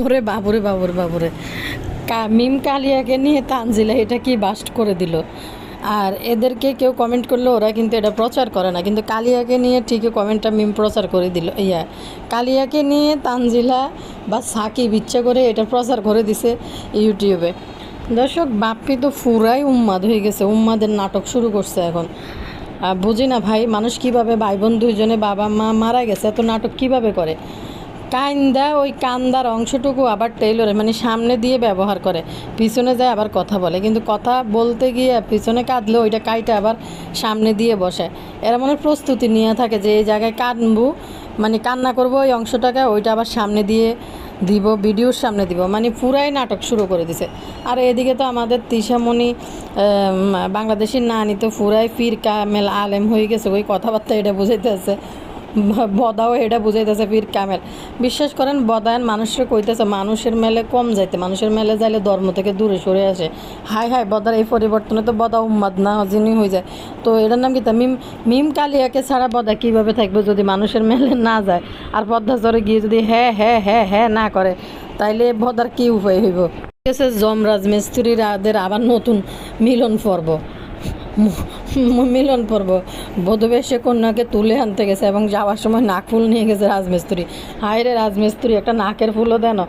ওরে বাবুরে বাবুরে বাবুরে, মিম কালিয়াকে নিয়ে তানজিলা এটা কি বাস্ট করে দিল। আর এদেরকে কেউ কমেন্ট করলে ওরা কিন্তু এটা প্রচার করে না, কিন্তু কালিয়াকে নিয়ে ঠিকই কমেন্টটা মিম প্রচার করে দিল। কালিয়াকে নিয়ে তানজিলা বা সাকিব ইচ্ছা করে এটা প্রচার করে দিছে ইউটিউবে। দর্শক, বাপ্পি তো পুরাই উন্মাদ হয়ে গেছে, উন্মাদের নাটক শুরু করছে এখন। বুঝি না ভাই, মানুষ কিভাবে, ভাই বোন দুইজনে বাবা মা মারা গেছে, এত নাটক কিভাবে করে। কান্দা, ওই কান্দার অংশটুকু আবার টেইলরে মানে সামনে দিয়ে ব্যবহার করে, পিছনে যায় আবার কথা বলে, কিন্তু কথা বলতে গিয়ে পিছনে কাঁদলে ওইটা কাইটা আবার সামনে দিয়ে বসে। এরা মনে প্রস্তুতি নিয়ে থাকে যে এই জায়গায় কাঁদবো, মানে কান্না করবো ওই অংশটাকে, ওইটা আবার সামনে দিয়ে দিব, ভিডিওর সামনে দিব, মানে পুরাই নাটক শুরু করে দিছে। আর এদিকে তো আমাদের তিশামণি বাংলাদেশের নানি তো পুরাই পীর কামেল আলেম হয়ে গেছে, ওই কথাবার্তা এটা বুঝাইতেছে। বদাও এটা বুঝাইতেছে পীর কামেল। বিশ্বাস করেন, বদায়ন মানুষের কইতেছে মানুষের মেলে কম যাইতে, মানুষের মেলে যাইলে ধর্ম থেকে দূরে সরে আসে। হাই হাই, বদার এই পরিবর্তনে তো বদা উম্মাদ না যিনি হয়ে যায়। তো এটার নাম কি, তা মিম মিম কালিয়াকে ছাড়া বদা কীভাবে থাকবে যদি মানুষের মেলে না যায়, আর পদ্মা চরে গিয়ে যদি হ্যাঁ হ্যাঁ হ্যাঁ হ্যাঁ না করে, তাইলে বদার কী উপায় হইব। যমরাজ মিস্ত্রিরাদের আবার নতুন মিলন পর্ব, মিলন পর্ব। বধূবেশে কন্যাকে তুলে আনতে গেছে এবং যাওয়ার সময় নাক ফুল নিয়ে গেছে রাজমিস্ত্রি। হায় রে রাজমিস্ত্রি, একটা নাকের ফুলও দেন।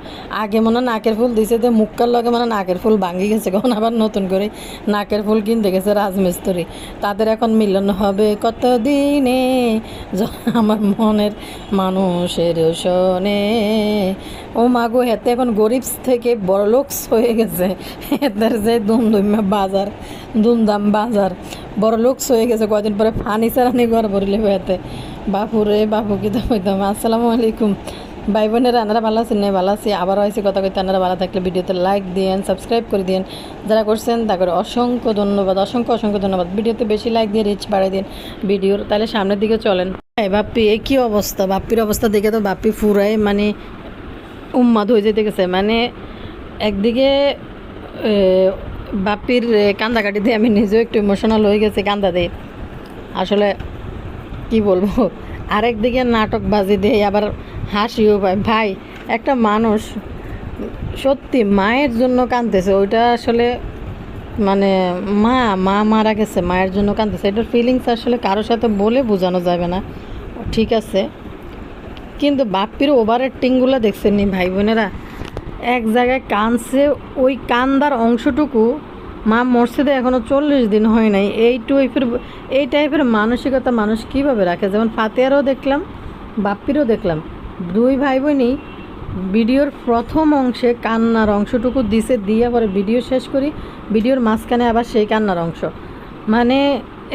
আগে মনে নাকের ফুল দিছে, যে মুখকার লগে মানে নাকের ফুল ভাঙি গেছে, কখন আবার নতুন করে নাকের ফুল কিনতে গেছে রাজমিস্ত্রি। তাদের এখন মিলন হবে কত দিনে, আমার মনের মানুষের শোনে। ও মাগো, হেতে এখন গরিব থেকে বড়লোকস হয়ে গেছে। এদের যে দুমদাম বাজার বড়লোকস হয়ে গেছে। কয়দিন পরে ফার্নিচার আনি ঘর ভরিলে হয়েতে। বাপুরে বাপু কি হইতাম। আসসালামু আলাইকুম ভাই বোনেরা, আনারা ভালো আছেন? নেই ভালো আছি, আবার হয়েছে কথা কইতে। আনারা ভালো থাকলে ভিডিওতে লাইক দিয়েন, সাবস্ক্রাইব করে দিন। যারা করছেন তাদের অসংখ্য ধন্যবাদ, অসংখ্য অসংখ্য ধন্যবাদ। ভিডিওতে বেশি লাইক দিয়ে রিচ বাড়াই দিন ভিডিওর, তাহলে সামনের দিকে চলেন। বাপ্পি এই কী অবস্থা, বাপ্পির অবস্থা দেখে তো বাপ্পি ফুরাই মানে উন্মাদ হয়ে যেতে গেছে। মানে একদিকে বাপ্পির কান্দাকাটি দিয়ে আমি নিজেও একটু ইমোশনাল হয়ে গেছি, কান্দা দিয়ে আসলে কি বলবো। আরেকদিকে নাটকবাজি দিয়ে আবার হাসিও পায়। ভাই, একটা মানুষ সত্যি মায়ের জন্য কাঁদতেছে, ওইটা আসলে মানে মা মা মারা গেছে, মায়ের জন্য কাঁদতেছে, এটার ফিলিংস আসলে কারোর সাথে বলে বোঝানো যাবে না। ঠিক আছে, কিন্তু বাপ্পির ওভার অ্যাক্টিংগুলো দেখছেন নি ভাই বোনেরা, এক জায়গায় কাঁদছে, ওই কান্দার অংশটুকু, মা মসজিদে এখনও 40 দিন হয় নাই, এই টাইপের মানসিকতা মানুষ কীভাবে রাখে। যেমন ফাতেহারও দেখলাম, বাপ্পিরও দেখলাম, দুই ভাই বোনই ভিডিওর প্রথম অংশে কান্নার অংশটুকু দিছে, দিয়ে পরে ভিডিও শেষ করি, ভিডিওর মাঝখানে আবার সেই কান্নার অংশ। মানে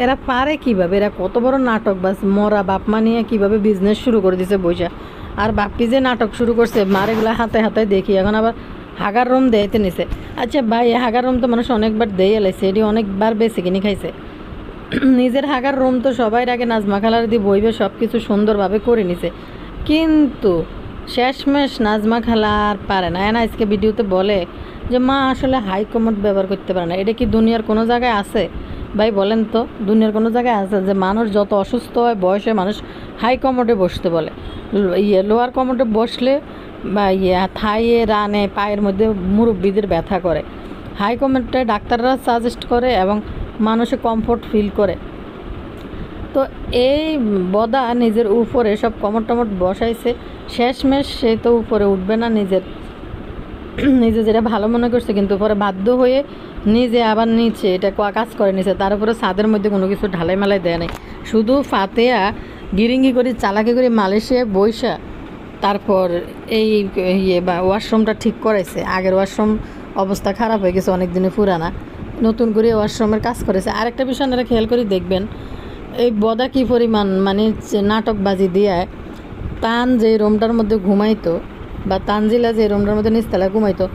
এরা পারে কীভাবে, এরা কত বড় নাটক বাস, মরা বাপ মা নিয়ে কীভাবে বিজনেস শুরু করে দিছে বইসা। আর বাপ্পি যে নাটক শুরু করছে, মার এগুলো হাতে হাতে দেখি, এখন আবার হাগার রুম দেয়তে নিছে। আচ্ছা ভাই, হাগার রুম তো মানুষ অনেকবার দিয়ে এলাইছে, এটি অনেকবার বেশি কিনে খাইছে। নিজের হাগার রুম তো সবাই আগে নাজমা খালার দিয়ে বইবে, সব কিছু সুন্দরভাবে করে নিছে, কিন্তু শেষমেশ নাজমা খালা আর পারে না। এনা আজকে ভিডিওতে বলে যে মা আসলে হাই কমোড ব্যবহার করতে পারে না। এটা কি দুনিয়ার কোনো জায়গায় আছে ভাই? বলেন তো, দুনিয়ার কোনো জায়গায় আছে যে মানুষ যত অসুস্থ হয় বয়সে মানুষ হাই কমোডে বসতে বলে? লোয়ার কমোডে বসলে বা থাইয়ে রানে পায়ের মধ্যে মুরব্বীদের ব্যথা করে। হাই কমোডে ডাক্তাররা সাজেস্ট করে এবং মানুষে কমফোর্ট ফিল করে। তো এই বদা নিজের উপরে সব কমর টমট বসাইছে, শেষমেশ সে তো উপরে উঠবে না, নিজে যেটা ভালো মনে করছে, কিন্তু পরে বাধ্য হয়ে নিজে আবার নিচে এটা কাজ করে নিছে। তার উপরে ছাদের মধ্যে কোনো কিছু ঢালাই মালাই দেয় নাই, শুধু ফাতেহা গিরিঙ্গি করে চালাকি করে মালয়েশিয়ায় বৈশা তারপর এই বা ওয়াশরুমটা ঠিক করাইছে। আগের ওয়াশরুম অবস্থা খারাপ হয়ে গেছে, অনেক দিনে পুরানা, নতুন করে ওয়াশরুমের কাজ করেছে। আরেকটা বিষয় আপনারা খেয়াল করে দেখবেন, এই বদা কী পরিমাণ মানে নাটকবাজি দিয়ে তান যে রুমটার মধ্যে ঘুমাইতো, বা তানজিলা যে রুমটার মধ্যে নিচতলায় ঘুমাইতো,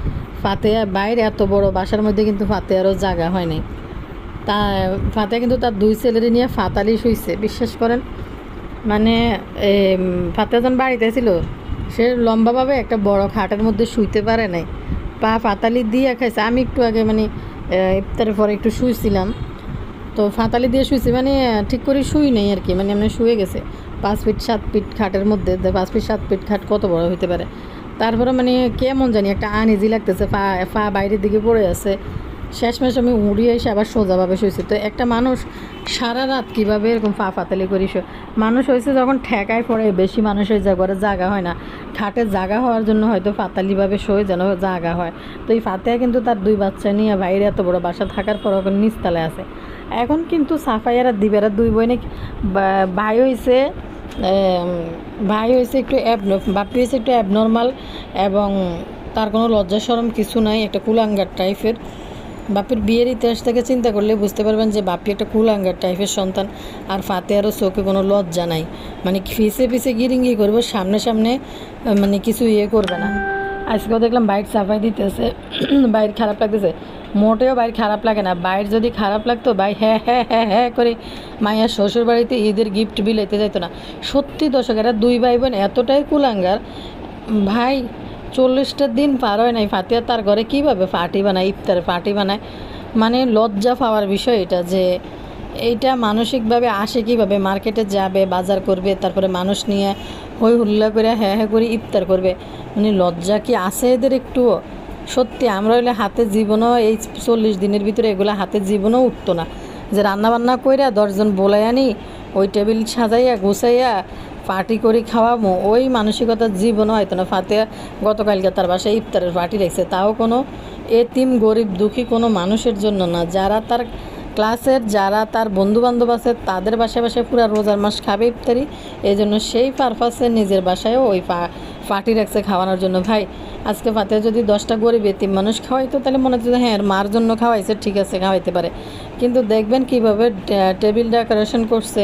ফাতেহা বাইরে এত বড় বাসার মধ্যে কিন্তু ফাতেহারও জায়গা হয় নাই। তা ফাতেহা কিন্তু তার দুই ছেলেরে নিয়ে ফাতালি শুইছে, বিশ্বাস করেন। মানে ফাতেহা যখন বাড়িতে ছিল, সে লম্বাভাবে একটা বড় খাটের মধ্যে শুইতে পারে নাই, পা ফাতালি দিয়ে খাইছে। আমি একটু আগে মানে ইফতারের পরে একটু শুইছিলাম, তো ফাতালি দিয়ে শুয়েছি, মানে ঠিক করে শুই নেই আর কি, মানে এমনি শুয়ে গেছে 5 ফিট 7 ফিট খাটের মধ্যে। 5 ফিট 7 ফিট খাট কত বড় হইতে পারে? তারপরে মানে কেমন জানি একটা আনইজি লাগতেছে, পা পা বাইরের দিকে পড়ে আছে। শেষমেশ আমি উড়িয়ে এসে আবার সোজাভাবে শুয়েছি। তো একটা মানুষ সারা রাত কীভাবে এরকম পা ফাতালি করি মানুষ হয়েছে যখন ঠেকায় পড়ে, বেশি মানুষ হয়ে যায়, ঘরে জায়গা হয় না, খাটে জায়গা হওয়ার জন্য হয়তো ফাতালিভাবে শোয় যেন জায়গা হয়। তো এই ফাতেহা কিন্তু তার 2 বাচ্চা নিয়ে বাইরে এত বড় বাসা থাকার পর এখন নিচতলে আছে। এখন কিন্তু সাফাইয়ারা দিবেরা 2 বোনে ভাই হয়েছে, একটু বাপি হয়েছে একটু অ্যাবনর্মাল, এবং তার কোনো লজ্জা শরম কিছু নাই, একটা কুলাঙ্গার টাইপের। বাপির বিয়ের ইতিহাস থেকে চিন্তা করলে বুঝতে পারবেন যে বাপি একটা কুলাঙ্গার টাইপের সন্তান। আর ফাতেহারও চোখে কোনো লজ্জা নাই, মানে পিছে পিছে গিরিঙ্গি করবে, সামনে সামনে মানে কিছু করবে না। আজকেও দেখলাম বাইর সাফাই দিতেছে, বাইর খারাপ লাগতেছে, মোটেও বাইর খারাপ লাগে না। বাইর যদি খারাপ লাগতো ভাই হ্যাঁ হ্যাঁ হ্যাঁ হ্যাঁ করে মাইয়ার শ্বশুর বাড়িতে ঈদের গিফট বিলাইতে যাইতো না। সত্যি দর্শকেরা 2 ভাই বোন এতটাই কুলাঙ্গার ভাই, 40টা দিন পার হয় নাই ফাতেহা তার ঘরে কীভাবে পার্টি বানায়, ইফতারে পার্টি বানায়। মানে লজ্জা পাওয়ার বিষয় এটা, যে এইটা মানসিকভাবে আসে কীভাবে, মার্কেটে যাবে, বাজার করবে, তারপরে মানুষ নিয়ে হই হুল্লা করে হ্যাঁ হ্যাঁ করে ইফতার করবে। মানে লজ্জা কি আছে এদের একটুও? সত্যি আমরা হইলে হাতে জীবনও এই 40 দিনের ভিতরে এগুলো হাতে জীবনও উঠতো না, যে রান্নাবান্না কইরা 10 জন বলাই আনি, ওই টেবিল সাজাইয়া গুছাইয়া পার্টি করে খাওয়াবো, ওই মানসিকতার জীবনও হয়তো না। ফাতেহা গতকালকে তার বাসায় ইফতারের পার্টি রেখেছে, তাও কোনো এতিম গরিব দুঃখী কোনো মানুষের জন্য না, যারা তার ক্লাসের, যারা তার বন্ধুবান্ধব আছে তাদের বাসায় বাসায় পুরো রোজার মাস খাবে ইফতারি, এই জন্য সেই পারপাসে নিজের বাসায়ও ওই পার্টি রাখছে খাওয়ানোর জন্য। ভাই আজকে ফাতেহা যদি 10টা গরিব এতিম মানুষ খাওয়াইতো তাহলে মনে হচ্ছে হ্যাঁ মার জন্য খাওয়াইছে, ঠিক আছে খাওয়াইতে পারে। কিন্তু দেখবেন কিভাবে টেবিল ডেকোরেশন করছে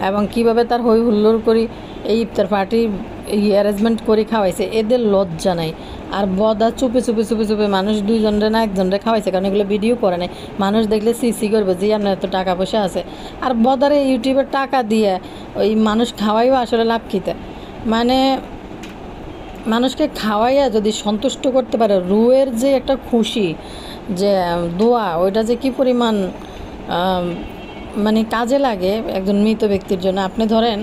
এবং কিভাবে তার হই হুল্লোড় করি এই ইফতার পার্টি অ্যারেঞ্জমেন্ট করে খাওয়াইছে, এদের লজ্জা নাই। আর বদা চুপে চুপে চুপে চুপে মানুষ 2 জনরে না 1 জনরে খাওয়াইছে, কারণ এগুলো ভিডিও করে নাই, মানুষ দেখলে সিসি করবে যে আপনার এত টাকা পয়সা আছে। আর বদারে ইউটিউবের টাকা দিয়ে ওই মানুষ খাওয়াইও আসলে লাভ খিতে, মানে মানুষকে খাওয়াইয়া যদি সন্তুষ্ট করতে পারে, রুয়ের যে একটা খুশি, যে দোয়া, ওইটা যে কী পরিমাণ মানে কাজে লাগে একজন মৃত ব্যক্তির জন্য। আপনি ধরেন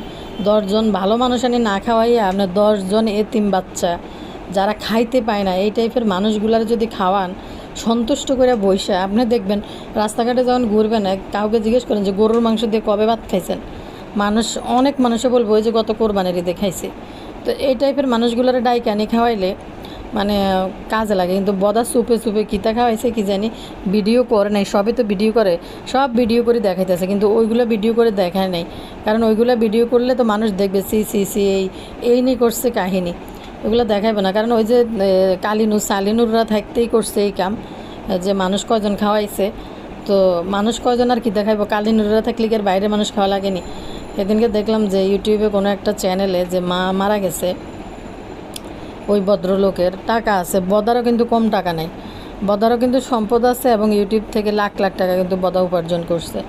10 জন ভালো মানুষ আনি না খাওয়াইয়া আপনার 10 জন এতিম বাচ্চা যারা খাইতে পায় না, এই টাইপের মানুষগুলার যদি খাওয়ান সন্তুষ্ট করে বইসা, আপনি দেখবেন রাস্তাঘাটে যখন ঘুরবেন কাউকে জিজ্ঞেস করেন যে গরুর মাংস দিয়ে কবে ভাত খাইছেন, অনেক মানুষে বলবো ওই যে গত কোরবানির ঈদে খাইছে। তো এই টাইপের মানুষগুলোর ডাইকে আনি খাওয়াইলে মানে কাজে লাগে। কিন্তু বদা চুপে চুপে কিতা খাওয়াইছে কি জানি, ভিডিও করে নাই, সবই তো ভিডিও করে, সব ভিডিও করে দেখাইতেছে, কিন্তু ওইগুলো ভিডিও করে দেখায় নাই, কারণ ওইগুলো ভিডিও করলে তো মানুষ দেখবে সি সি সি এই নিয়ে করছে কাহিনী, ওগুলো দেখাইবে না। কারণ ওই যে সালিনুররা থাকতেই করছে এই কাম, যে মানুষ কয়জন খাওয়াইছে, তো মানুষ কয়জন আর কি দেখাইবো, কালিনুররা থাকলে কি আর বাইরে মানুষ খাওয়া লাগেনি। সেদিনকে দেখলাম যে ইউটিউবে কোনো একটা চ্যানেলে যে মা মারা গেছে, ওই ভদ্রলোকের টাকা আছে, বদারও কিন্তু কম টাকা নেই, বদারও কিন্তু সম্পদ আছে, এবং ইউটিউব থেকে লাখ লাখ টাকা কিন্তু বদা উপার্জন করছে।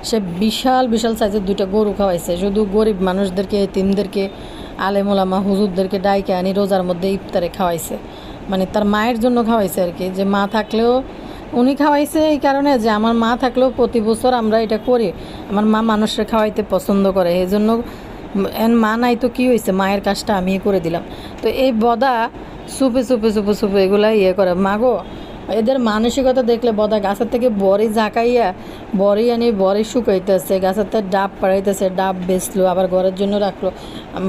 সে বিশাল বিশাল সাইজের 2টা গরু খাওয়াইছে, শুধু গরিব মানুষদেরকে, এতিমদেরকে, আলেমোলামা হুজুরদেরকে ডাইকে আনি রোজার মধ্যে ইফতারে খাওয়াইছে, মানে তার মায়ের জন্য খাওয়াইছে আর কি, যে মা থাকলেও উনি খাওয়াইছে এই কারণে যে আমার মা থাকলেও প্রতি বছর আমরা এটা করি, আমার মা মানুষের খাওয়াইতে পছন্দ করে, এই জন্য মা নাই তো কী হয়েছে, মায়ের কাজটা আমি করে দিলাম। তো এই বদা চুপে চুপে চুপে চুপে এগুলা করে, মাগো এদের মানসিকতা দেখলে বদা গাছের থেকে বড়ি ঝাঁকাইয়া বড়ি আনি বড়ি শুকাইতেছে, গাছের থেকে ডাব পাড়াইতেছে, ডাব বেচলো আবার ঘরের জন্য রাখলো।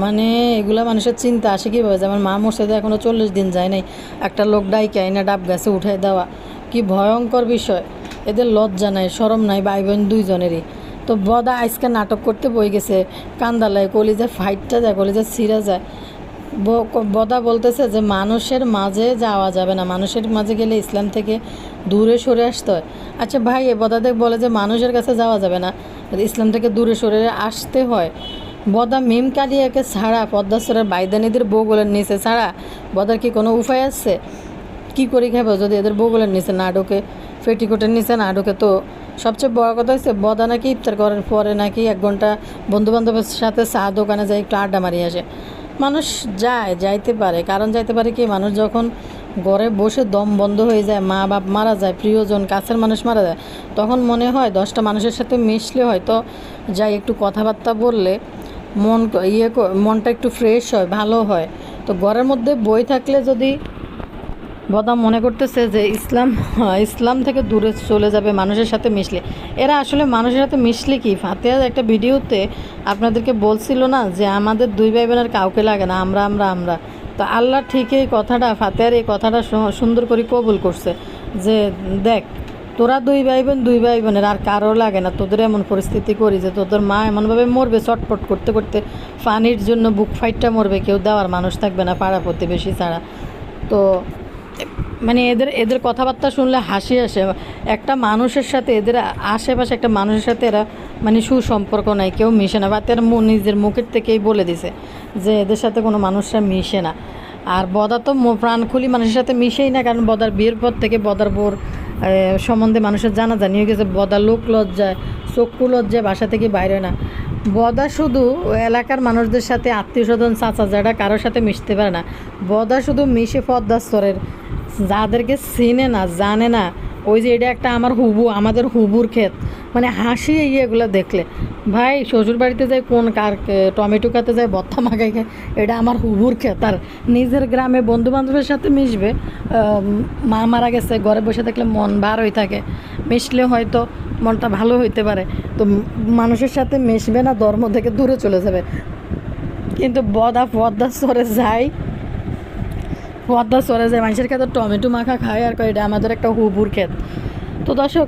মানে এগুলা মানুষের চিন্তা আসে কীভাবে, যে আমার মা মরছে এখনও 40 দিন যায় নাই, একটা লোক ডাইকে আইনা ডাব গাছে উঠাই দেওয়া, কি ভয়ঙ্কর বিষয়। এদের লজ্জা নাই, শরম নাই, ভাই বোন 2 জনেরই। তো বদা আজকে নাটক করতে বই গেছে, কান্দালায় কলিজা ফাইটটা যায়, কলিজা ছিঁড়া যায়। বদা বলতেছে যে মানুষের মাঝে যাওয়া যাবে না, মানুষের মাঝে গেলে ইসলাম থেকে দূরে সরে আসতে হয়। আচ্ছা ভাই, এ বদাদেক বলে যে মানুষের কাছে যাওয়া যাবে না, ইসলাম থেকে দূরে সরে আসতে হয়। বদা মিম কালিয়াকে ছাড়া, পদ্মাসরের বাইদানিদের বউগুলোর নিচে ছাড়া বদার কি কোনো উপায় আছে? কি করে খাবো যদি এদের বউগুলোর নিচে না ঢোকে, পেটিকোটের নিচে না ঢোকে? তো সবচেয়ে বড় কথা হচ্ছে বদা নাকি ইফতার করার পরে নাকি 1 ঘন্টা বন্ধুবান্ধবের সাথে চা দোকানে যায় একটু আড্ডা মারিয়ে আসে। মানুষ যাইতে পারে, কারণ যাইতে পারে কি, মানুষ যখন ঘরে বসে দম বন্ধ হয়ে যায়, মা বাপ মারা যায়, প্রিয়জন কাছের মানুষ মারা যায়, তখন মনে হয় 10টা মানুষের সাথে মিশলে হয়তো যাই একটু কথাবার্তা বললে মনটা একটু ফ্রেশ হয়, ভালো হয়। তো ঘরের মধ্যে বই থাকলে যদি বদা মনে করতেছে যে ইসলাম থেকে দূরে চলে যাবে মানুষের সাথে মিশলে, এরা আসলে মানুষের সাথে মিশলে কি? ফাতেহা একটা ভিডিওতে আপনাদেরকে বলছিল না যে আমাদের দুই ভাই বোনের কাউকে লাগে না, আমরা। তো আল্লাহ ঠিক এই কথাটা, ফাতেহার এই কথাটা সুন্দর করে কবুল করছে যে দেখ, তোরা দুই ভাই বোনের আর কারো লাগে না, তোদের এমন পরিস্থিতি করি যে তোদের মা এমনভাবে মরবে চটপট করতে করতে, পানির জন্য বুক ফাইটটা মরবে, কেউ দেওয়ার মানুষ থাকবে না পাড়া প্রতিবেশী ছাড়া। তো মানে এদের কথাবার্তা শুনলে হাসি আসে। একটা মানুষের সাথে, এদের আশেপাশে একটা মানুষের সাথে এরা মানে সুসম্পর্ক নাই, কেউ মিশে না, বা তার নিজের মুখের থেকেই বলে দিছে যে এদের সাথে কোনো মানুষরা মিশে না। আর বদা তো প্রাণ খুলি মানুষের সাথে মিশেই না, কারণ বদার বিয়ের পর থেকে বদার বোর সম্বন্ধে মানুষের জানাজানি হয়ে গেছে। বদা লোক লজ্জায়, চক্ষু লজ্জায় বাসা থেকে বাইরে না। বদা শুধু এলাকার মানুষদের সাথে, আত্মীয় স্বজন চাচা যারা কারোর সাথে মিশতে পারে না। বদা শুধু মিশে পদ্মা স্তরের যাদেরকে চিনে না, জানে না, ওই যে এটা একটা আমাদের হুবুর ক্ষেত, মানে হাসি এগুলো দেখলে। ভাই শ্বশুর বাড়িতে যাই কোন কার টমেটো খেতে যায় বত্তা মাখাই খায়, এটা আমার হুবুর ক্ষেত। আর নিজের গ্রামে বন্ধু বান্ধবের সাথে মিশবে, মা মারা গেছে ঘরে বসে থাকলে মন ভার হয়ে থাকে, মিশলে হয়তো মনটা ভালো হইতে পারে। তো মানুষের সাথে মিশবে না, ধর্ম থেকে দূরে চলে যাবে। কিন্তু পদ্মা সরে যায়, মানুষের ক্ষেত্রে টমেটো মাখা খায় আর কয় এটা আমাদের একটা হুবুর ক্ষেত। তো দর্শক,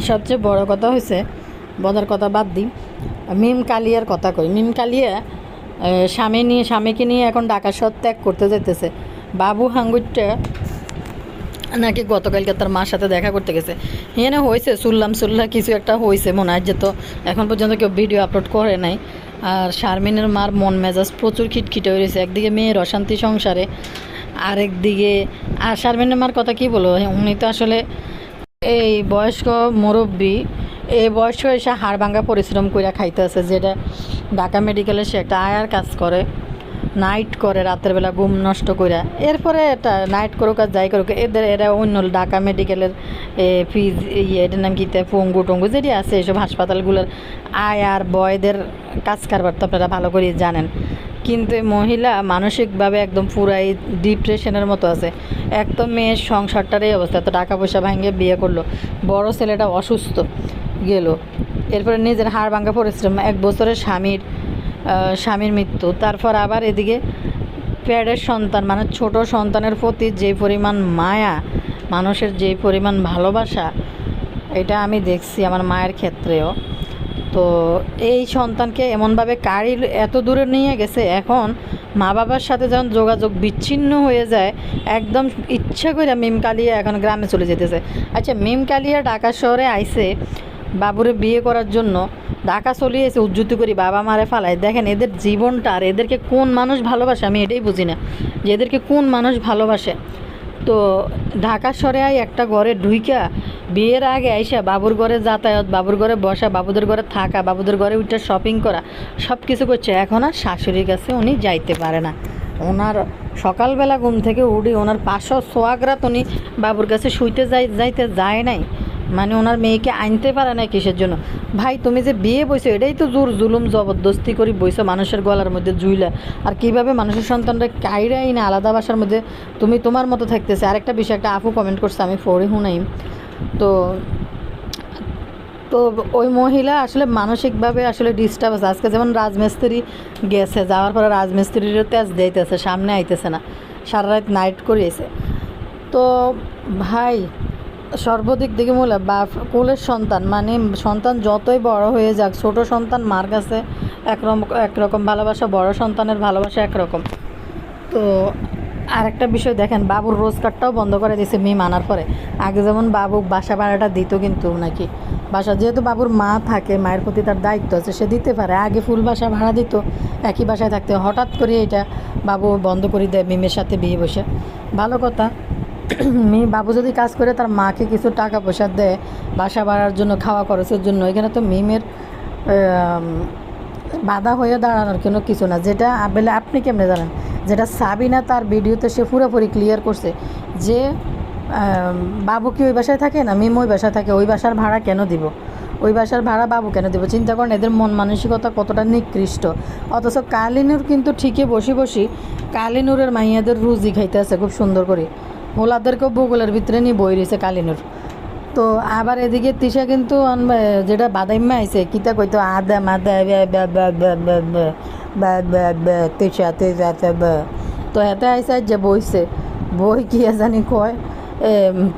সবচেয়ে বড় কথা হয়েছে, বদার কথা বাদ দিই, মিম কালিয়ার কথা কই। মিম কালিয়া স্বামীকে নিয়ে এখন ঢাকা শহর ত্যাগ করতে যেতেছে। বাবু হাঙ্গুরটা নাকি গতকালকে তার মার সাথে দেখা করতে গেছে। এখানে হয়েছে সুল্লা কিছু একটা হয়েছে মনে হয়, যে তো এখন পর্যন্ত কেউ ভিডিও আপলোড করে নাই। আর শারমিনের মার মন মেজাজ প্রচুর খিটখিটে হয়ে রয়েছে, একদিকে মেয়ের অশান্তি সংসারে, আরেকদিকে আর শারমিনের মার কথা কি বলবো, উনি তো আসলে এই বয়স্ক মুরব্বী, এই বয়স্ক এসে হাড় ভাঙ্গা পরিশ্রম করে খাইতে আছে, যেটা ঢাকা মেডিকেলে সে একটা আয়ার কাজ করে, নাইট করে রাতের বেলা ঘুম নষ্ট করে, এরপরে এটা নাইট করুক আর যাই করুক, এরা অন্য ঢাকা মেডিকেলের ফিজ এটার নাম কি পঙ্গু টঙ্গু যেটি আছে এইসব হাসপাতালগুলোর আয়ার বয়দের কাজ কারবার তো আপনারা ভালো করে জানেন। কিন্তু এই মহিলা মানসিকভাবে একদম পুরাই ডিপ্রেশনের মতো আছে। এক তো মেয়ের সংসারটার এই অবস্থা, এত টাকা পয়সা ভাঙিয়ে বিয়ে করলো, বড় ছেলেটা অসুস্থ গেল, এরপরে নিজের হাড় ভাঙ্গা পরিশ্রম, 1 বছরের স্বামীর মৃত্যু, তারপর আবার এদিকে প্যাডের সন্তান, মানে ছোট সন্তানের প্রতি যে পরিমাণ মায়া, মানুষের যে পরিমাণ ভালোবাসা, এটা আমি দেখছি আমার মায়ের ক্ষেত্রেও। তো এই সন্তানকে এমনভাবে কারি এত দূরে নিয়ে গেছে, এখন মা বাবার সাথে যখন যোগাযোগ বিচ্ছিন্ন হয়ে যায়, একদম ইচ্ছা করে মিম কালিয়া এখন গ্রামে চলে যেতেছে। আচ্ছা, মিম কালিয়া ঢাকা শহরে আইছে বাবুরে বিয়ে করার জন্য, ঢাকা চলে এসে উজ্জুতি করি বাবা মারে ফালায়। দেখেন এদের জীবনটা, আর এদেরকে কোন মানুষ ভালোবাসে আমি এটাই বুঝি না, যে এদেরকে কোন মানুষ ভালোবাসে। তো ঢাকা শহরে একটা ঘরে ঢুইকা বিয়ের আগে আইসা বাবুর ঘরে যাতায়াত, বাবুর ঘরে বসা, বাবুদের ঘরে থাকা, বাবুদের ঘরে উঠে শপিং করা, সব কিছু করছে। এখন আর শাশুড়ির কাছে উনি যাইতে পারে না। ওনার সকালবেলা ঘুম থেকে উঠে ওনার 500 সোয়াগরাত উনি বাবুর কাছে শুইতে যাইতে যায় নাই, মানে ওনার মেয়েকে আনতে পারে না। কিসের জন্য? ভাই তুমি যে বিয়ে বইছো, এটাই তো জুলুম জবরদস্তি করি বইছো মানুষের গলার মধ্যে জুইলা। আর কিভাবে মানুষের সন্তানরা কাইরাই না আলাদা বাসার মধ্যে তুমি তোমার মতো থাকতেছে। আরেকটা বিষয়, একটা আপু কমেন্ট করছে, আমি পড়ে হুনাই। তো তো ওই মহিলা আসলে মানসিকভাবে আসলে ডিস্টার্ব আছে। আজকে যেমন রাজমিস্ত্রি গেছে, যাওয়ার পরে রাজমিস্ত্রিরও তেজ দিতেছে, সামনে আইতেছে না, সারা রাত নাইট করিয়েছে। তো ভাই সর্বদিক দিকে মূল্য বা কোলের সন্তান, মানে সন্তান যতই বড় হয়ে যাক, ছোট সন্তান মার কাছে একরকম ভালোবাসা, বড় সন্তানের ভালোবাসা একরকম। তো আরেকটা বিষয় দেখেন, বাবুর রোজগারটাও বন্ধ করে দিয়েছে মিম আনার পরে। আগে যেমন বাবু বাসা ভাড়াটা দিত, কিন্তু নাকি বাসা, যেহেতু বাবুর মা থাকে, মায়ের প্রতি তার দায়িত্ব আছে, সে দিতে পারে। আগে ফুল বাসা ভাড়া দিত, একই বাসায় থাকতে। হঠাৎ করে এটা বাবু বন্ধ করে দেয় মিমের সাথে বিয়ে বসে। ভালো কথা, বাবু যদি কাজ করে তার মাকে কিছু টাকা পয়সা দেয় বাসা ভাড়ার জন্য, খাওয়া খরচের জন্য, এখানে তো মিমের বাধা হয়ে দাঁড়ানোর কোনো কিছু না। যেটা বলে আপনি কেমনে জানেন, যেটা সাবিনা তার ভিডিওতে সে পুরোপুরি ক্লিয়ার করছে যে বাবু কি ওই বাসায় থাকে না, মিম ওই বাসায় থাকে, ওই বাসার ভাড়া কেন দিব? ওই বাসার ভাড়া বাবু কেন দেবো? চিন্তা করেন এদের মন মানসিকতা কতটা নিকৃষ্ট। অথচ কালিনুর কিন্তু ঠিকই বসি বসি কালিনুরের মাইয়াদের রুজি খাইতে আছে খুব সুন্দর করে, ওলাদেরকেও বগুলের ভিতরে নিয়ে বই রয়েছে কালিনুর। তো আবার এদিকে তিশা কিন্তু যেটা বাদাইম্মা আইছে কিতা কইতো আদা মাদা তিশা তিশা তো এতে আইসে যে বইছে বই কি জানি কয়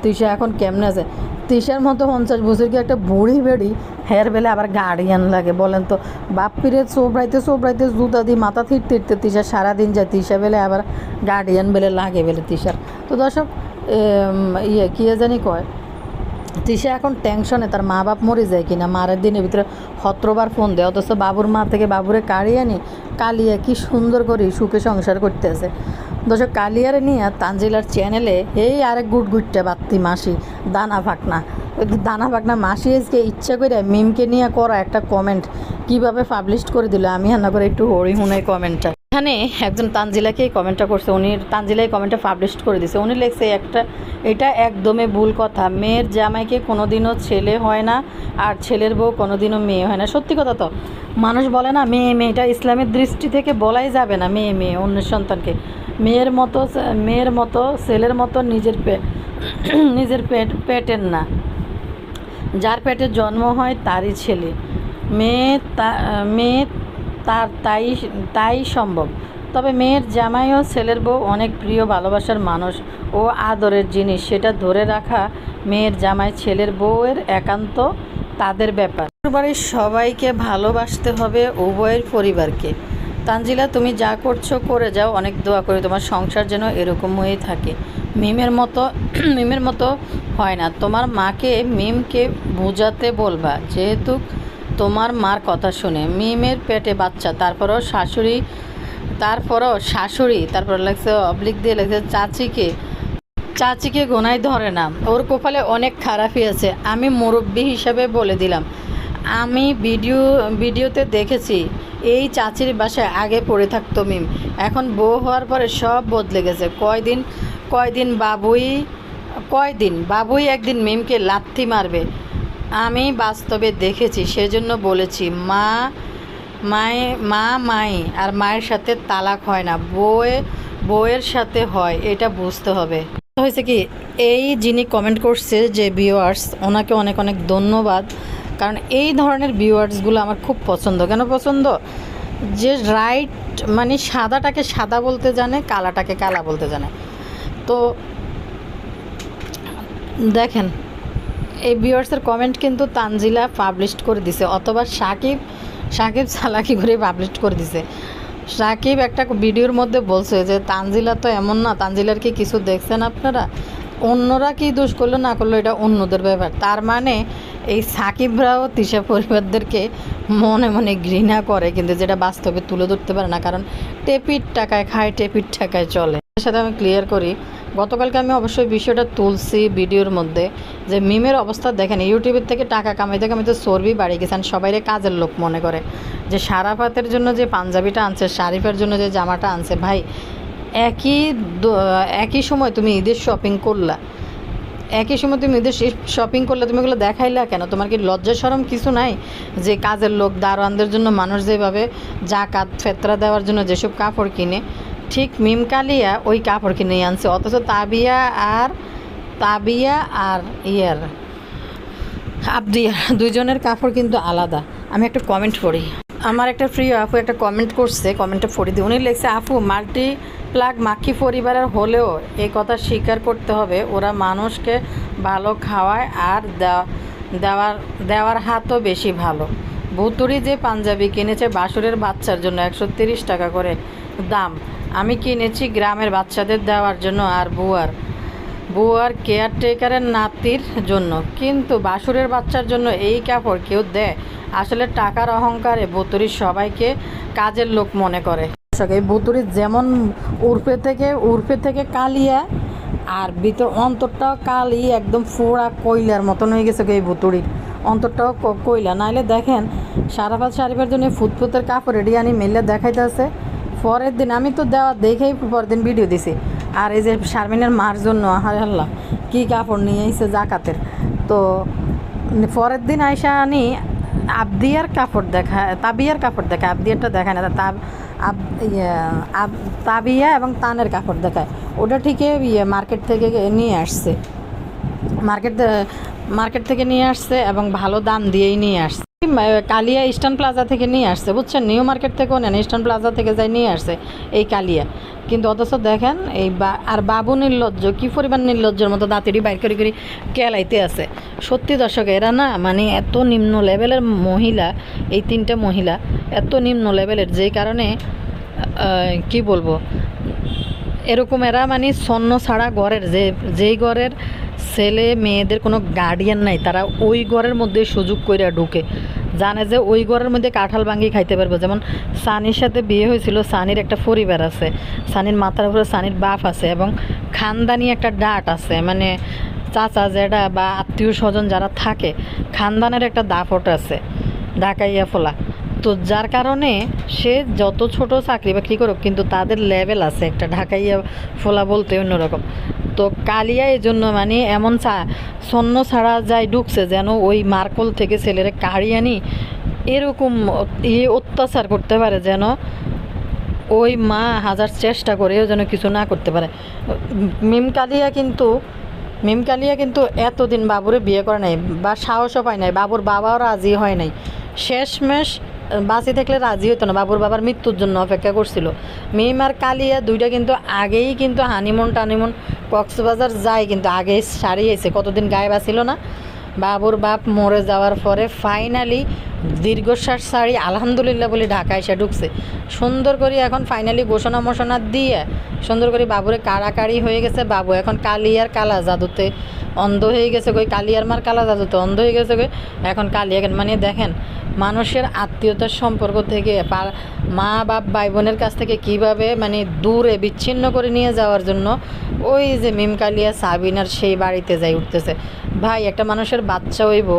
তিশা এখন কেমনে আছে। তিশার মতো 50 বছর কি একটা বুড়ি বেড়ি হের বেলে আবার গার্ডিয়ান লাগে বলেন তো? বাপ্পিরে চোবড়াইতে জুতা দিয়ে মাথা থিরতে তিশা সারাদিন যায়, তিশা বেলে আবার গার্ডিয়ান বেলে লাগে বেলে তিশার। তো দর্শক কি জানি কয় তিশা এখন টেনশনে তার মা বাপ মরে যায় কিনা, মারের দিনের ভিতরে 17বার ফোন দেয়। অথচ বাবুর মা থেকে বাবুরে কাড়িয়ে আনি কালিয়া কি সুন্দর করে সুখে সংসার করতে আছে। দর্শক কালিয়ারে নিয়ে তানজিলার চ্যানেলে এই আরেক গুটগুটটা বাত্তি মাসি দানা ফাঁকনা মাসি আজকে ইচ্ছা করে মিমকে নিয়ে করা একটা কমেন্ট কিভাবে পাবলিশ করে দিল, আমি হান্না করে একটু হরি হুনাই কমেন্টটা। এখানে একজন তানজিলাকেই কমেন্টটা করছে, উনি তানজিলাই কমেন্টটা পাবলিশ করে দিছে। উনি লিখছে এটা একদমই ভুল কথা, মেয়ের জামাইকে কোনোদিনও ছেলে হয় না আর ছেলের বউ কোনোদিনও মেয়ে হয় না। সত্যি কথা তো, মানুষ বলে না মেয়েটা ইসলামের দৃষ্টি থেকে বলাই যাবে না মেয়ে অন্যের সন্তানকে মেয়ের মতো ছেলের মতো নিজের পেটের না, যার পেটে জন্ম হয় তারই ছেলে মেয়ে তার তাই সম্ভব। তবে মেয়ের জামাই ও ছেলের বউ অনেক প্রিয় ভালোবাসার মানুষ ও আদরের জিনিস, সেটা ধরে রাখা মেয়ের জামাই ছেলের বউয়ের একান্ত তাদের ব্যাপার। বাড়ির সবাইকে ভালোবাসতে হবে, উভয়ের পরিবারকে। তানজিলা তুমি যা করছো করে যাও, অনেক দোয়া করি তোমার সংসার যেন এরকম হয়েই থাকে, মিমের মতো হয় না। তোমার মাকে মিমকে বোঝাতে বলবা, যেহেতু তোমার মার কথা শুনে মিমের পেটে বাচ্চা, তারপরও শাশুড়ি তারপর লাগছে অবলিক দিয়ে লাগছে চাচিকে গোনায় ধরে না, ওর কপালে অনেক খারাপই আছে। আমি মুরব্বি হিসাবে বলে দিলাম, আমি ভিডিওতে দেখেছি এই চাচির বাসায় আগে পড়ে থাকতো মিম, এখন বউ হওয়ার পরে সব বদলে গেছে। কয়দিন বাবুই একদিন মিমকে লাথি মারবে, আমি বাস্তবে দেখেছি, সেজন্য বলেছি মাই আর মায়ের সাথে তালাক হয় না, বউয়ের সাথে হয়, এটা বুঝতে হবে। হয়েছে কি, এই যিনি কমেন্ট করছে যে ভিউয়ার্স, ওনাকে অনেক অনেক ধন্যবাদ, কারণ এই ধরনের ভিউয়ার্সগুলো আমার খুব পছন্দ। কেন পছন্দ? যে রাইট মানে সাদাটাকে সাদা বলতে জানে, কালাটাকে কালা বলতে জানে। তো দেখেন এই ভিউয়ার্সের কমেন্ট কিন্তু তানজিলা পাবলিশ করে দিছে, অথবা সাকিব চালাকি করে পাবলিশ করে দিছে। সাকিব একটা ভিডিওর মধ্যে বলছে যে তানজিলা তো এমন না, তানজিলার কি কিছু দেখছেন আপনারা, অন্যরা কি দোষ করলো না করলো এটা অন্যদের ব্যাপার। তার মানে এই সাকিবরাও তিশা পরিবারদেরকে মনে মনে ঘৃণা করে, কিন্তু যেটা বাস্তবে তুলে ধরতে পারে না, কারণ টেপির টাকায় খায়, টেপির টাকায় চলে। এর সাথে আমি ক্লিয়ার করি, গতকালকে আমি অবশ্যই বিষয়টা তুলছি ভিডিওর মধ্যে, যে মিমের অবস্থা দেখেন, ইউটিউবের থেকে টাকা কামাইতে চর্বি বাড়ি গেছেন, সবাইরে কাজের লোক মনে করে। যে সারাফাতের জন্য যে পাঞ্জাবিটা আনছে, শারিফের জন্য যে জামাটা আনছে, ভাই একই সময় তুমি ঈদের শপিং করলা, তুমি ওগুলো দেখাইলা কেন? তোমার কি লজ্জা শরম কিছু নাই? যে কাজের লোক দারোয়ানদের জন্য মানুষ যেভাবে জাকাত ফেতরা দেওয়ার জন্য যেসব কাপড় কিনে, ঠিক মিম কালিয়া ওই কাপড় কিনে আনছে, অথচ তাবিয়া আর আবদিয়া দুইজনের কাপড় কিন্তু আলাদা। আমি একটা কমেন্ট পড়ি, আমার একটা প্রিয় আপু একটা কমেন্ট করছে, কমেন্টটা পড়ে দিই। উনি লিখছে, আপু মাল্টিপ্লাগ মাক্কি পরিবারের হলেও এই কথা স্বীকার করতে হবে, ওরা মানুষকে ভালো খাওয়ায় আর দেওয়ার হাতও বেশি ভালো। ভুতুরি যে পাঞ্জাবি কিনেছে বাসুরের বাচ্চার জন্য 130 টাকা করে দাম, আমি কিনেছি গ্রামের বাচ্চাদের দেওয়ার জন্য আর বুয়ার কেয়ারটেকারের নাতির জন্য, কিন্তু বাসুরের বাচ্চার জন্য এই কাপড় কেউ দেয়? আসলে টাকার অহংকারে ভুতুরি সবাইকে কাজের লোক মনে করে। এই ভুতুরি যেমন উর্ফে থেকে কালিয়া, আর ভিতর অন্তরটাও কালি, একদম ফোড়া কয়লার মতন হয়ে গেছে এই ভুতুরির অন্তরটাও কয়লা। নাইলে দেখেন শারিফের জন্য ফুটফুতের কাপড় রেডি আনি মেলে দেখাইতে আছে, পরের দিন আমি তো দেখেই পরের দিন ভিডিও দিছি। আর এই যে শারমিনের মার জন্য হারে আল্লাহ কী কাপড় নিয়ে এসে জাকাতের। তো পরের দিন আইসা আনি আবদিয়ার কাপড় দেখায়, তাবিয়ার কাপড় দেখায়, আবদিয়ারটা দেখায় না, তাবিয়া এবং তানের কাপড় দেখায়। ওটা ঠিকই মার্কেট থেকে নিয়ে আসছে, মার্কেট মার্কেট থেকে নিয়ে আসছে এবং ভালো দাম দিয়েই নিয়ে আসছে। কালিয়া ইস্টার্ন প্লাজা থেকে নিয়ে আসছে, বুঝছেন, নিউ মার্কেট থেকেও নেন, ইস্টার্ন প্লাজা থেকে যাই নিয়ে আসছে এই কালিয়া। কিন্তু অথচ দেখেন এই আর বাবু নির্লজ্জ, কী পরিমাণ নির্লজ্জের মতো দাঁতিটি বাইর করে করে কেলাইতে আছে। সত্যি দর্শক, এরা না মানে এত নিম্ন লেভেলের মহিলা, এই তিনটা মহিলা এত নিম্ন লেভেলের, যেই কারণে কি বলবো, এরকম এরা মানে ছন্ন ছাড়া ঘরের, যেই ঘরের ছেলে মেয়েদের কোনো গার্ডিয়ান নাই, তারা ওই ঘরের মধ্যে সুযোগ করে ঢুকে, জানে যে ওই ঘরের মধ্যে কাঁঠাল ভাঙি খাইতে পারবো। যেমন সানির সাথে বিয়ে হয়েছিল, সানির একটা পরিবার আছে, সানির মাথার উপরে সানির বাপ আছে এবং খানদানি একটা ডাট আছে, মানে চাচা জেঠা বা আত্মীয় স্বজন যারা থাকে, খানদানের একটা দাপট আছে, ঢাকাইয়া ফোলা। তো যার কারণে সে যত ছোট চাকরি বাকরি করুক, কিন্তু তাদের লেভেল আছে একটা, ঢাকাইয়া ফোলা বলতে অন্যরকম। তো কালিয়া এই জন্য মানে এমন ছন্ন ছাড়া যায় ঢুকছে, যেন ওই মার্কল থেকে ছেলেরে কাড়ি আনি এরকম অত্যাচার করতে পারে, যেন ওই মা হাজার চেষ্টা করেও যেন কিছু না করতে পারে। মিম কালিয়া কিন্তু এতদিন বাবুরে বিয়ে করে নাই বা সাহসও পায় নাই, বাবুর বাবাও রাজি হয় নাই, শেষমেশ বাঁচি থাকলে রাজি হতো না, বাবুর বাবার মৃত্যুর জন্য অপেক্ষা করছিল। মিম আর কালিয়া দুইটা কিন্তু আগেই কিন্তু হানিমুন টানিমুন কক্সবাজার যায়, কিন্তু আগেই সারিয়েছে, কতদিন গায়ে বাঁচিল না। বাবুর বাপ মরে যাওয়ার পরে ফাইনালি দীর্ঘশ্বাস ছাড়ি আলহামদুলিল্লাহ বলে ঢাকা এসে ঢুকছে সুন্দর করে। এখন ফাইনালি ঘোষণা মোষণা দিয়ে সুন্দর করে বাবুরে কাড়াকাড়ি হয়ে গেছে। বাবু এখন কালিয়ার কালা জাদুতে অন্ধ হয়ে গেছে, কই কালিয়ার মার কালা জাদুতে অন্ধ হয়ে গেছে, কই এখন কালিয়া। মানে দেখেন মানুষের আত্মীয়তার সম্পর্ক থেকে মা বাপ ভাই বোনের কাছ থেকে কিভাবে মানে দূরে বিচ্ছিন্ন করে নিয়ে যাওয়ার জন্য ওই যে মিম কালিয়া সাবিনার সেই বাড়িতে যাই উঠতেছে। ভাই, একটা মানুষের বাচ্চা হইব,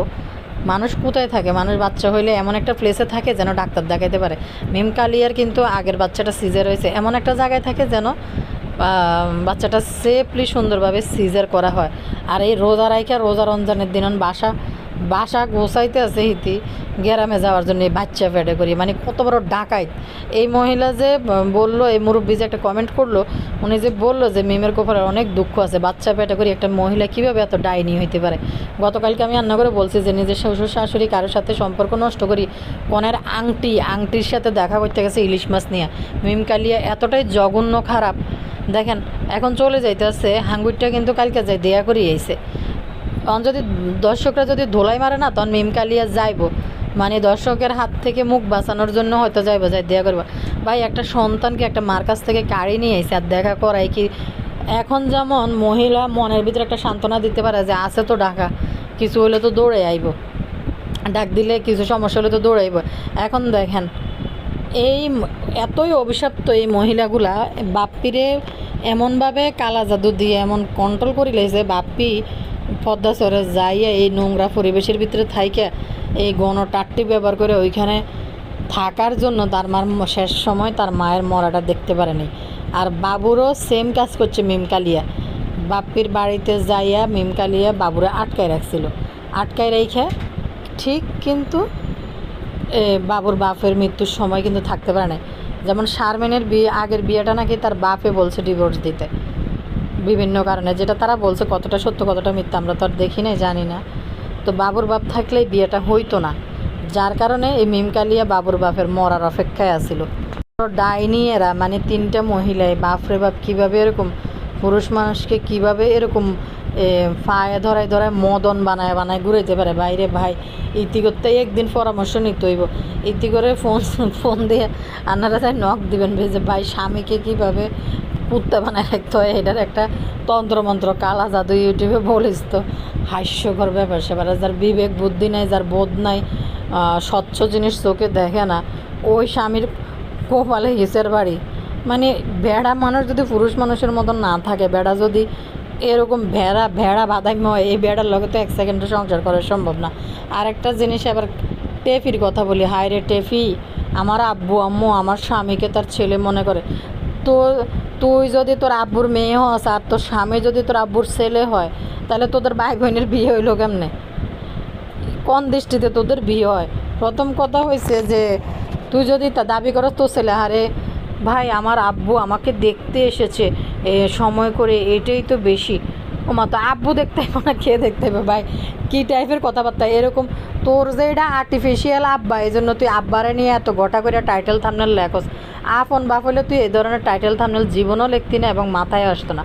মানুষ কোথায় থাকে? মানুষ বাচ্চা হইলে এমন একটা প্লেসে থাকে যেন ডাক্তার দেখাইতে পারে। মিম কালিয়ার কিন্তু আগের বাচ্চাটা সিজার হয়েছে, এমন একটা জায়গায় থাকে যেন বাচ্চাটা সেফলি সুন্দরভাবে সিজার করা হয়। আর এই রোজা রাইখা রোজা রমজানের দিন বাসা গোছাইতে আছে হিতি গ্রামে যাওয়ার জন্য এই বাচ্চা ফেটে করি, মানে কত বড় ডাকাইত। এই মহিলা যে বললো, এই মুরব্বী যে একটা কমেন্ট করলো, উনি যে বললো যে মিমের কোপারের অনেক দুঃখ আছে, বাচ্চা পেটে করি একটা মহিলা কীভাবে এত ডাইনি হইতে পারে। গতকালকে আমি রান্না করে বলছি যে নিজের শ্বশুর শাশুড়ি কারোর সাথে সম্পর্ক নষ্ট করি, কনের আংটির সাথে দেখা করতে গেছে ইলিশ মাছ নিয়ে। মিম কালিয়া এতটাই জঘন্য খারাপ, দেখেন এখন চলে যাইতেছে, হাঙ্গুরটা কিন্তু কালকে যাই দেয়া করিয়ে আইছে। তখন যদি দর্শকরা যদি ধোলাই মারে না, তখন মিম কালিয়া যাইব, মানে দর্শকের হাত থেকে মুখ বাঁচানোর জন্য হয়তো যাইব, যাই দেয়া করবো। ভাই, একটা সন্তানকে একটা মার কাছ থেকে কাড়ি নিয়ে আইসে আর দেখা করাই কি? এখন যেমন মহিলা মনের ভিতরে একটা সান্ত্বনা দিতে পারে যে আছে তো ঢাকা, কিছু হলে তো দৌড়ে আইব, ডাক দিলে কিছু সমস্যা হলে তো দৌড়াইব। এখন দেখেন এই এতই অভিশপ্ত এই মহিলাগুলা বাপ্পিরে এমনভাবে কালা জাদু দিয়ে এমন কন্ট্রোল করে লেছে, বাপ্পি পদ্মাচরে যাইয়া এই নোংরা পরিবেশের ভিতরে থাইকে এই গণটাট্টি ব্যবহার করে ওইখানে থাকার জন্য তার মার শেষ সময় তার মায়ের মরাটা দেখতে পারেনি। আর বাবুরও সেম কাজ করছে মিম কালিয়া, বাপ্পির বাড়িতে যাইয়া মিম কালিয়া বাবুরে আটকায় রাখছিল, আটকায় রেখে ঠিক কিন্তু বাবুর বাপের মৃত্যুর সময় কিন্তু থাকতে পারে না। যেমন শারমিনের আগের বিয়েটা নাকি তার বাপে বলছে ডিভোর্স দিতে বিভিন্ন কারণে, যেটা তারা বলছে কতটা সত্য কতটা মিথ্যা আমরা তো আর দেখি নাই, জানি না। তো বাবুর বাপ থাকলে বিয়েটা হইতো না, যার কারণে এই মিম কালিয়া বাবুর বাপের মরার অপেক্ষায় আসিল। ডাইনি এরা, মানে তিনটা মহিলায় বাপরে বাপ কীভাবে এরকম পুরুষ মানুষকে কীভাবে এরকম পায়ে ধরায় মদন বানায় ঘুরাইতে পারে। বাইরে ভাই, ইতি করতে একদিন পরামর্শ নিতে হইব, ইতি করে ফোন দিয়ে আপনারা তাই নখ দিবেন যে ভাই স্বামীকে কীভাবে কুত্তা বানায় রাখতে হয়, এটার একটা তন্ত্রমন্ত্র কালা জাদু ইউটিউবে বলিস। তো হাস্যকর ব্যাপার সেবার, যার বিবেক বুদ্ধি নাই, যার বোধ নাই, স্বচ্ছ জিনিস চোখে দেখে না, ওই স্বামীর কপালে হিসের বাড়ি। মানে ভেড়া মানুষ যদি পুরুষ মানুষের মতন না থাকে, বেড়া যদি এরকম ভেড়া বাদাইম হয়, এই বেড়ার লগে তো এক সেকেন্ডে সংসার করা সম্ভব না। আরেকটা জিনিস আবার টেফির কথা বলি, হায় রে টেফি, আমার আব্বু আম্মু আমার স্বামীকে তার ছেলে মনে করে। তো তুই যদি তোর আব্বুর মেয়ে হস আর তোর স্বামী যদি তোর আব্বুর ছেলে হয়, তাহলে তোদের ভাই বোনের বিয়ে হইলো কেমনে? কোন দৃষ্টিতে তোদের বিয়ে হয়? প্রথম কথা হয়েছে যে তুই যদি তা দাবি করো তোর ছেলে, আরে ভাই আমার আব্বু আমাকে দেখতে এসেছে সময় করে, এটাই তো বেশি। ও মা, তো আব্বু দেখতে হবে না কে দেখতে হবে? ভাই কী টাইপের কথাবার্তা এরকম? তোর যে এটা আর্টিফিশিয়াল আব্বা, এই জন্য তুই আব্বারে নিয়ে এত গোটা করে টাইটেল থামনেল লেখস। আপন বাপ হলে তুই এই ধরনের টাইটেল থামনেল জীবনও লিখতি না এবং মাথায় আসতো না।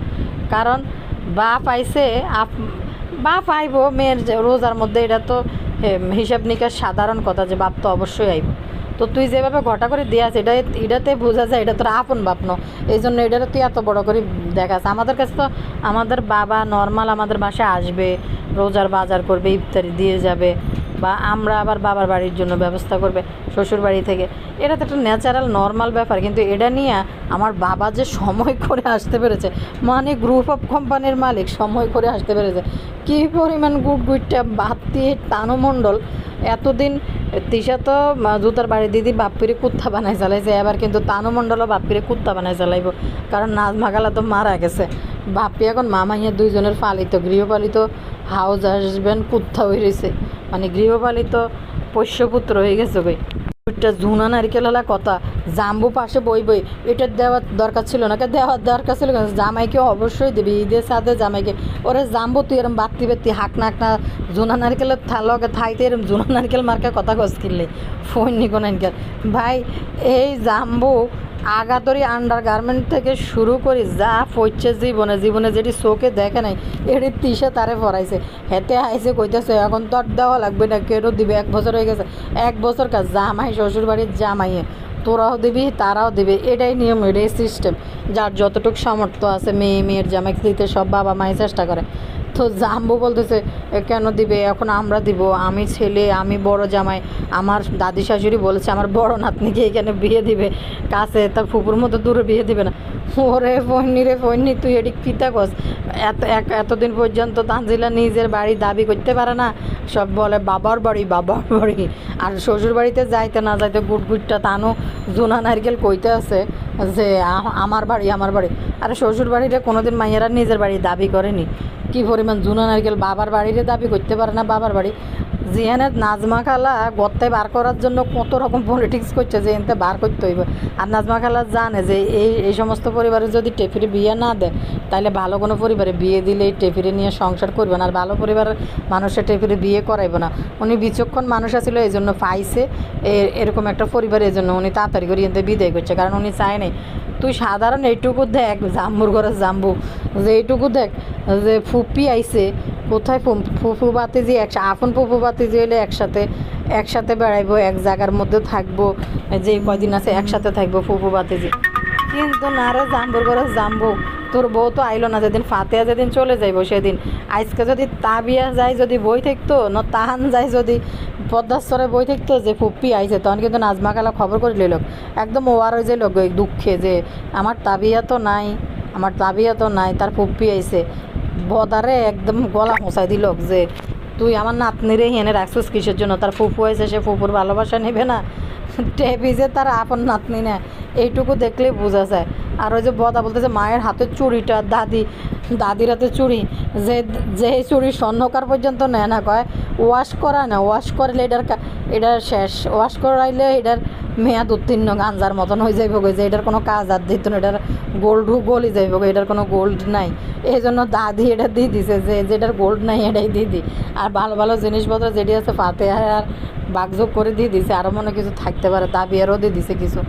কারণ বাপ আইসে বাপ আইব মেয়ের রোজার মধ্যে, এটা তো হিসাব নিকাশ সাধারণ কথা যে বাপ তো অবশ্যই আইব। তো তুই যেভাবে ঘটা করে দিয়াস এটাতে বোঝা যায় এটা তোর আপন বাপ ন, এই জন্য এটাতে তুই এত বড় করে দেখাস। আমাদের কাছে তো আমাদের বাবা নর্মাল আমাদের বাসায় আসবে, রোজার বাজার করবে, ইফতারি দিয়ে যাবে, বা আমরা আবার বাবার বাড়ির জন্য ব্যবস্থা করবে শ্বশুর বাড়ি থেকে, এটা তো একটা ন্যাচারাল নর্মাল ব্যাপার। কিন্তু এটা নিয়ে আমার বাবা যে সময় করে আসতে পেরেছে, মানে গ্রুপ অফ কোম্পানির মালিক সময় করে আসতে পেরেছে, কী পরিমাণ গুটগুইটটা বাতি তানুমণ্ডল। এতদিন তিশা তো জুতার বাড়ি দিদি বাপ্পিরে কুত্তা বানায় চালাইছে, এবার কিন্তু তানুমণ্ডলও বাপ্পিরে কুত্তা বানায় চালাইব, কারণ নাজমা খালা তো মারা গেছে। বাপ্পি এখন মামাইয়া দুইজনের পালিত গৃহপালিত হাউস হাজবেন্ড কুত্তা হয়ে রয়েছে, মানে গৃহপালিত পোষ্যপুত্র হয়ে গেছে। কই ওইটা ঝুনা নারকেল হলা কথা, জাম্বু পাশে বই বই, এটা দেওয়ার দরকার ছিল না, দেওয়ার দরকার ছিল জামাইকে অবশ্যই দেবে ঈদের সাথে জামাইকে। ওরে জাম্বু তুই এরম বাত্তি বাত্তি হাঁকনা হাঁকনা ঝুনা নারকেলের লগে থাইতে এরম ঝুনা নারকেল মার্কা কথা কস কিনলে ফোন নিকো নারকেল। ভাই এই জাম্বু আগাতরি আন্ডার গার্মেন্ট থেকে শুরু করি যা পড়ছে জীবনে যেটি চোখে দেখে নাই এটি তিসে তারে পড়াইছে, হেতে আইসে কইতেছে এখন তোর দেওয়া লাগবে না, কেন দিবে, 1 বছর হয়ে গেছে, 1 বছর কাজ জামাই শ্বশুর বাড়ির জামাইয়ে তোরাও দিবি তারাও দিবে, এটাই নিয়ম, এটাই সিস্টেম। যার যতটুকু সামর্থ্য আছে মেয়ের জামাইকে দিতে সব বাবা মায়ের চেষ্টা করে। তো জাম্বু বলতেছে কেন দিবে, এখন আমরা দিব, আমি ছেলে, আমি বড় জামাই, আমার দাদি শাশুড়ি বলেছে আমার বড় নাতনিকে এখানে বিয়ে দিবে, কাছে তার ফুপুর মতো দূরে বিয়ে দিবে না। ওরে ফৈনি তুই এটি কিতা কস? এতদিন পর্যন্ত তানজিলা নিজের বাড়ি দাবি করতে পারে না, সব বলে বাবার বাড়ি। আর শ্বশুর বাড়িতে যাইতে না যাইতে গুটটা তানো জুনা নারকেল কইতে আছে যে আমার বাড়ি। আরে শ্বশুর বাড়িতে কোনোদিন মাইয়েরা নিজের বাড়ি দাবি করেনি, কি পরিমাণ জুনা নারকেল বাবার বাড়িতে দাবি করতে পারে না বাবার বাড়ি। জিয়ানের নাজমা খালা গত্তায় বার করার জন্য কত রকম পলিটিক্স করছে যে এনতে বার করতে হইব। আর নাজমা খালা জানে যে এই সমস্ত পরিবারে যদি টেফিরে বিয়ে না দেয় তাহলে ভালো কোনো পরিবারে বিয়ে দিলে এই টেফিরে নিয়ে সংসার করবে না, আর ভালো পরিবারের মানুষের টেফিরে বিয়ে করাইব না। উনি বিচক্ষণ মানুষ আছিল, এই জন্য পাইছে এরকম একটা পরিবার, এই জন্য উনি তাড়াতাড়ি করে এনতে বিদায় করছে, কারণ উনি চায় নাই। তুই সাধারণ এইটুকু দেখ জাম্বুর ঘরে জাম্বু, যে এইটুকু দেখ যে ফুপি আইছে কোথায়, ফুফু বাতিজি আপন ফুফু বাতিজি হলে একসাথে বেড়াইবো, এক জায়গার মধ্যে থাকবো, যে কয়দিন আছে একসাথে থাকবো ফুফু বাতিজি। কিন্তু না রে জাম্বুর ঘরে জাম্বু, তোর বউ তো আইলো না, যেদিন ফাতেহা যেদিন চলে যাইব সেদিন। আজকে যদি তাবিয়া যায় যদি বই থাকতো না, তাহান যায় যদি পদ্মাস্তরে বই থাকতো যে ফুপ্পি আইছে, তখন কিন্তু নাজমা খালা খবর করে লইল, একদম ওয়ার হয়ে যাইল দুঃখে যে আমার তাবিয়া তো নাই, তার ফুপ্পি আইছে। বদারে একদম গলা হোঁচাই দিল যে তুই আমার নাতনিরে হেনে রাখছিস কিসের জন্য? তার ফুফু হয়েছে, সে ফুপুর ভালোবাসা নেবে না, টেপি যে তার আপন নাতনি না, এইটুকু দেখলে বোঝা যায়। আর ওই যে বদা বলতেছে মায়ের হাতের চুড়িটা দাদির হাতের চুড়ি, যে চুড়ি স্বর্ণকার পর্যন্ত নেয় না, কয় ওয়াশ করা না, ওয়াশ করলে এটার শেষ, ওয়াশ করাইলে এটার মেয়াদ উত্তীর্ণ গাঞ্জার মতন হয়ে যাইব, যে এটার কোনো কাজ আর দিত না, এটার গলি যাইব, এটার কোনো গোল্ড নাই। এই জন্য দাদি এটা দিয়ে দিছে যে যেটার গোল্ড নাই এটাই দিয়ে দিই। আর ভালো জিনিসপত্র যেটি আছে ফাতেহা আর বাগযোগ করে দিয়ে দিছে, আরও মনে কিছু থাকতে পারে দাবি আরও দিয়ে দিছে কিছু।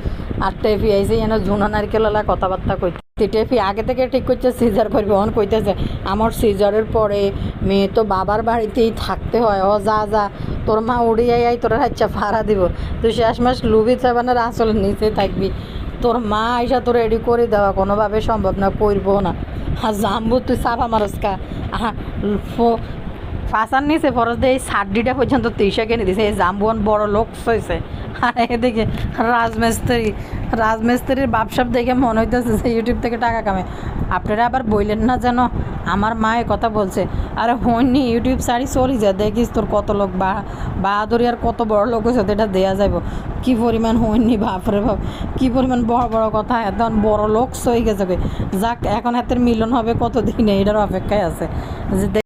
আর টেফি আইসে যেন ঝুনা নারকেলা কথাবার্তা কইতে, টেফি আগে থেকে ঠিক করছে সিজার করবে, অন কইতেছে আমার সিজারের পরে মেয়ে তো বাবার বাড়িতেই থাকতে হয়, ও যা তোর মা উড়িয়াই তোর হাচ্চা ভাড়া দিব, তুই শেষমাস লুবি চাবানের আসলে নিচে থাকবি, তোর মা আইসা তোর রেডি করে দেওয়া কোনোভাবে সম্ভব না, করবো না। আর জাম্বু তুই চাপা মারসকা ফাঁসার নিচে ফরজ দিয়ে এই সাড্ডিটা পর্যন্ত 30 কিনে দিছে, এই জাম্বুয়ান বড় লোক হয়েছে। আর এদিকে রাজমিস্ত্রির বাপসাপ দেখে মনে হইতেছে যে ইউটিউব থেকে টাকা কামে। আপনারা আবার বললেন না যেন আমার মায়ের কথা বলছে, আরে হইনি ইউটিউব সারি চলি যা দেখিস তোর কত লোক বাহাদুরি আর কত বড় লোক হয়েছে এটা দেওয়া যাইব। কি পরিমাণ হইনি বাপরে বাপ, কি পরিমাণ বড় কথা, এখন বড় লোক হয়ে গেছে। যাক এখন হাতের মিলন হবে কত দিনে, এটার অপেক্ষায় আছে যে